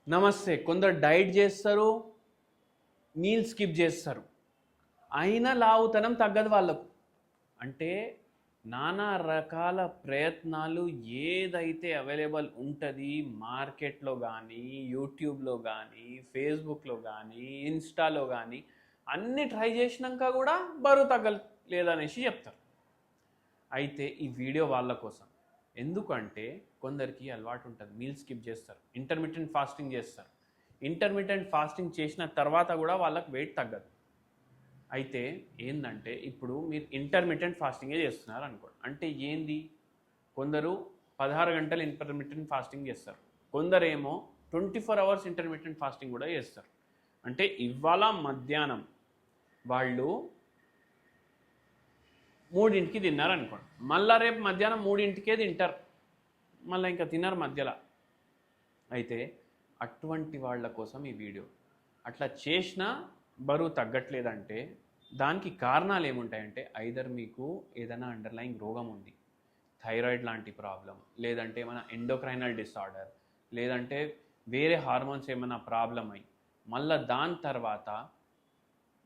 నమస్తే. కొందరు డైట్ చేస్తారు, మీల్ స్కిప్ చేస్తారు. అయినా లావుతనం తగ్గదు వాళ్ళకు. అంటే నానా రకాల ప్రయత్నాలు ఏదైతే అవైలబుల్ ఉంటది మార్కెట్‌లో గానీ, యూట్యూబ్‌లో గానీ, ఫేస్‌బుక్‌లో గానీ, ఇన్‌స్టాలో గానీ అన్నీ ట్రై చేసినంక గూడా బరువు తగ్గలేదనేసి చెప్తారు. అయితే ఈ వీడియో వాళ్ళ కోసం. ఎందుకంటే కొందరికి అలవాటు ఉంటుంది, మీల్ స్కిప్ చేస్తారు, ఇంటర్మిటెంట్ ఫాస్టింగ్ చేస్తారు. ఇంటర్మిటెంట్ ఫాస్టింగ్ చేసిన తర్వాత కూడా వాళ్ళకి వెయిట్ తగ్గదు. అయితే ఏందంటే ఇప్పుడు మీరు ఇంటర్మిటెంట్ ఫాస్టింగే చేస్తున్నారు అనుకోండి. అంటే ఏంది? కొందరు 16 గంటలు ఇంటర్మిటెంట్ ఫాస్టింగ్ చేస్తారు. కొందరేమో 24 అవర్స్ ఇంటర్మిటెంట్ ఫాస్టింగ్ కూడా చేస్తారు. అంటే ఇవాళ మధ్యాహ్నం వాళ్ళు 3కి తిన్నారు అనుకోండి, మళ్ళీ రేపు మధ్యాహ్నం 3కే తింటారు, మళ్ళీ ఇంకా తినరు మధ్యలో. అయితే అటువంటి వాళ్ళ కోసం ఈ వీడియో. అట్లా చేసినా బరువు తగ్గట్లేదంటే దానికి కారణాలు ఏముంటాయంటే ఐదర్ మీకు ఏదైనా అండర్లైయింగ్ రోగం ఉంది, థైరాయిడ్ లాంటి ప్రాబ్లం, లేదంటే ఏమైనా ఎండోక్రైనల్ డిసార్డర్, లేదంటే వేరే హార్మోన్స్ ఏమైనా ప్రాబ్లం అయ్యి మళ్ళీ దాని తర్వాత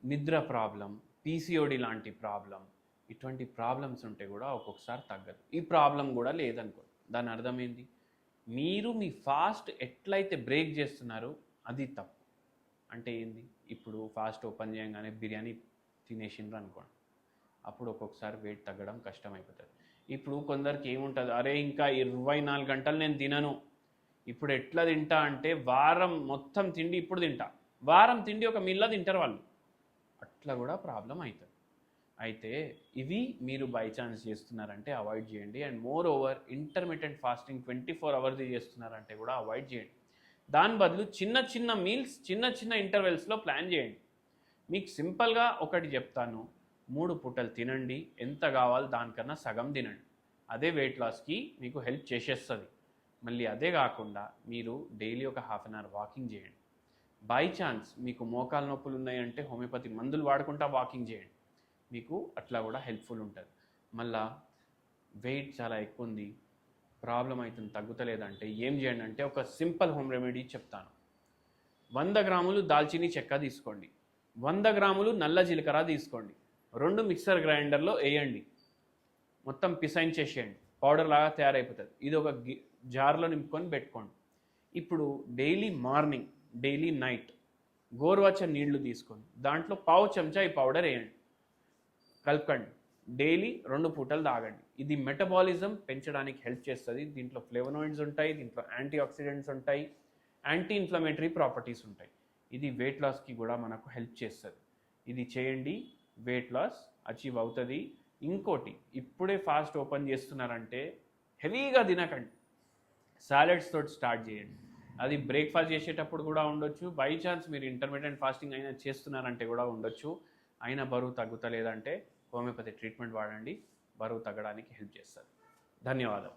నిద్ర ప్రాబ్లం, పీసీఓడి లాంటి ప్రాబ్లం, ఇటువంటి ప్రాబ్లమ్స్ ఉంటే కూడా ఒక్కొక్కసారి తగ్గదు. ఈ ప్రాబ్లం కూడా లేదనుకో, దాని అర్థం ఏంటి? మీరు మీ ఫాస్ట్ ఎట్లయితే బ్రేక్ చేస్తున్నారో అది తప్పు. అంటే ఏంది? ఇప్పుడు ఫాస్ట్ ఓపెన్ చేయగానే బిర్యానీ తినేసిండ్రు అనుకోండి, అప్పుడు ఒక్కొక్కసారి వెయిట్ తగ్గడం కష్టమైపోతుంది. ఇప్పుడు కొందరికి ఏముంటుంది, అరే ఇంకా 24 గంటలు నేను తినను, ఇప్పుడు ఎట్లా తింటా అంటే వారం మొత్తం తిండి ఇప్పుడు తింటా, వారం తిండి ఒక మీల్లో తింటారు వాళ్ళు. అట్లా కూడా ప్రాబ్లం అవుతుంది. అయితే ఇవి మీరు బై ఛాన్స్ చేస్తున్నారంటే అవాయిడ్ చేయండి. And more over intermittent fasting 24 hours చేస్తున్నారంటే కూడా అవాయిడ్ చేయండి. దాని బదులు చిన్న చిన్న మీల్స్ చిన్న చిన్న ఇంటర్వెల్స్లో ప్లాన్ చేయండి. మీకు సింపుల్గా ఒకటి చెప్తాను, 3 పూటలు తినండి, ఎంత కావాలి దానికన్నా సగం తినండి. అదే వెయిట్ లాస్కి మీకు హెల్ప్ చేసేస్తుంది. మళ్ళీ అదే కాకుండా మీరు డైలీ ఒక హాఫ్ అన్ అవర్ వాకింగ్ చేయండి. బై ఛాన్స్ మీకు మోకాలు నొప్పులు ఉన్నాయంటే హోమియోపతి మందులు వాడుకుంటా వాకింగ్ చేయండి, మీకు అట్లా కూడా హెల్ప్ఫుల్ ఉంటుంది. మళ్ళా వెయిట్ చాలా ఎక్కువ ఉంది, ప్రాబ్లం అవుతుంది, తగ్గుతలేదంటే ఏం చేయండి అంటే ఒక సింపుల్ హోమ్ రెమెడీ చెప్తాను. 100 గ్రాములు దాల్చిని చెక్క తీసుకోండి, 100 గ్రాములు నల్ల జీలకర్ర తీసుకోండి, 2 మిక్సర్ గ్రైండర్లో వేయండి, మొత్తం పిసైంచేసేయండి, పౌడర్ లాగా తయారైపోతుంది. ఇది ఒక జార్లో నింపుకొని పెట్టుకోండి. ఇప్పుడు డైలీ మార్నింగ్ డైలీ నైట్ గోరువెచ్చని నీళ్లు తీసుకొని దాంట్లో పావు చెంచా ఈ పౌడర్ వేయండి, కలపండి, డైలీ 2 పూటలు తాగండి. ఇది మెటబాలిజం పెంచడానికి హెల్ప్ చేస్తుంది. దీంట్లో ఫ్లేవనాయిడ్స్ ఉంటాయి, దీంట్లో యాంటీ ఆక్సిడెంట్స్ ఉంటాయి, యాంటీ ఇన్ఫ్లమేటరీ ప్రాపర్టీస్ ఉంటాయి. ఇది వెయిట్ లాస్కి కూడా మనకు హెల్ప్ చేస్తుంది. ఇది చేయండి, వెయిట్ లాస్ అచీవ్ అవుతుంది. ఇంకోటి, ఇప్పుడే ఫాస్ట్ ఓపెన్ చేస్తున్నారంటే హెవీగా తినకండి, సాలెడ్స్ తోటి స్టార్ట్ చేయండి. అది బ్రేక్ఫాస్ట్ చేసేటప్పుడు కూడా ఉండొచ్చు, బై ఛాన్స్ మీరు ఇంటర్మీడియట్ ఫాస్టింగ్ అయినా చేస్తున్నారంటే కూడా ఉండొచ్చు. అయినా బరువు తగ్గుతలేదంటే హోమియోపతి ట్రీట్మెంట్ వాడండి, బరువు తగ్గడానికి హెల్ప్ చేస్తుంది. ధన్యవాదాలు.